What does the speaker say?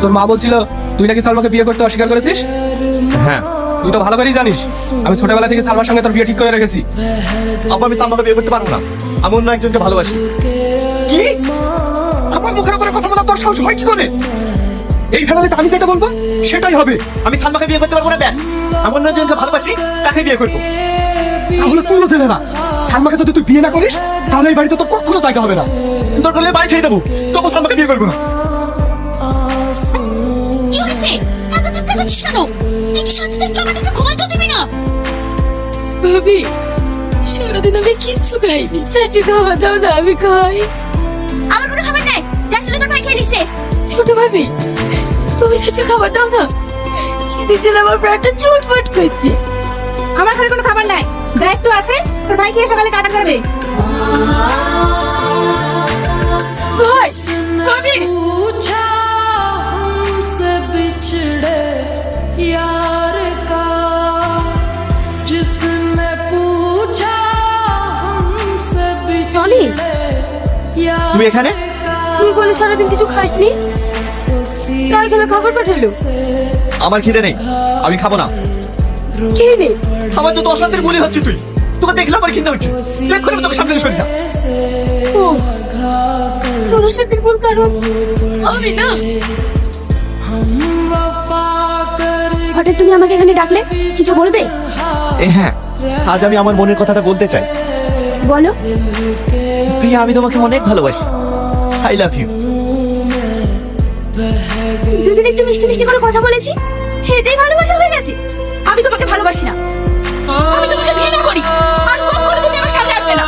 তোর মা বলছিল তুই নাকি সালমাকে বিয়ে করতে অস্বীকার করেছিস। হ্যাঁ তুই তো ভালো করেই জানিস আমি ছোটবেলা থেকে সালমার সঙ্গে তোর বিয়ে ঠিক করে রেখেছি। আব্বা, আমি সালমাকে বিয়ে করতে পারবো না। আমি অন্য একজনকে ভালোবাসি। কি? আমার মুখের উপরে কথা বলা তোর সাহস হয় কি করে? এই ফ্যামিলিতে আমি যেটা বলবো সেটাই হবে। আমি সালমাকে বিয়ে করতে পারবো না, ব্যাস। আমি অন্য একজনকে ভালোবাসি, তাকে বিয়ে করবো। তাহলে তুইও জেনে না, সালমাকে যদি তুই বিয়ে না করিস তাহলে এই বাড়িতে তোর কখনো জায়গা হবে না। তোর করলে বাড়ি ছেড়ে দেবো, তবু সালমাকে বিয়ে করবো না। কি হয়েছে? এত চিৎকার করছিস কেন? তুই কি শান্তিতে একটু আমাদেরকে ঘুমাইতে দিবি না? ভাবি, সারাদিন আমি কিচ্ছু খাইনি। চারটে খাবার দাও না, আমি খাই। আমার কোনো খাবার নাই, আসলে তোর ভাই খেয়ে নিছে। ছোট ভাবি, তুমি চারটে খাবার দাও না। খিদে ছিল, আমার প্রাণটা ছটফট করছে। আমার ঘরে কোনো খাবার নাই, যা একটু আছে তোর ভাই খেয়ে সকালে কাটা যাবে। ভাই, ভাবি, यार का जिसने पूछा हमसे টনি, তুই এখানে? তুই বলে সারাদিন কিছু খাসনি, তাই খেলে খবর পাঠালো। আমার খিদে নেই, আমি খাবো না। কে রে? আমার যত অশান্তির বলি হচ্ছে তুই। তোকে দেখলে আমার খিদে হচ্ছে। তুই এক্ষুনি তোকে সামনে সরে যা। ও, তোর সাথে বল কারণ আমি না। হঠাৎ তুমি আমাকে এখানে ডাকলে, কিছু বলবে? হ্যাঁ, আজ আমি আমার মনের কথাটা বলতে চাই। বলো। প্রিয়া, আমি তোমাকে অনেক ভালোবাসি। I love you. দুদিন একটু মিষ্টি মিষ্টি করে কথা বলেছি, হেতেই ভালোবাসা হয়ে গেছে। আমি তোমাকে ভালোবাসি না, আমি তোমাকে ঘৃণা করি। আর কখনো তুমি আমার সামনে আসবে না।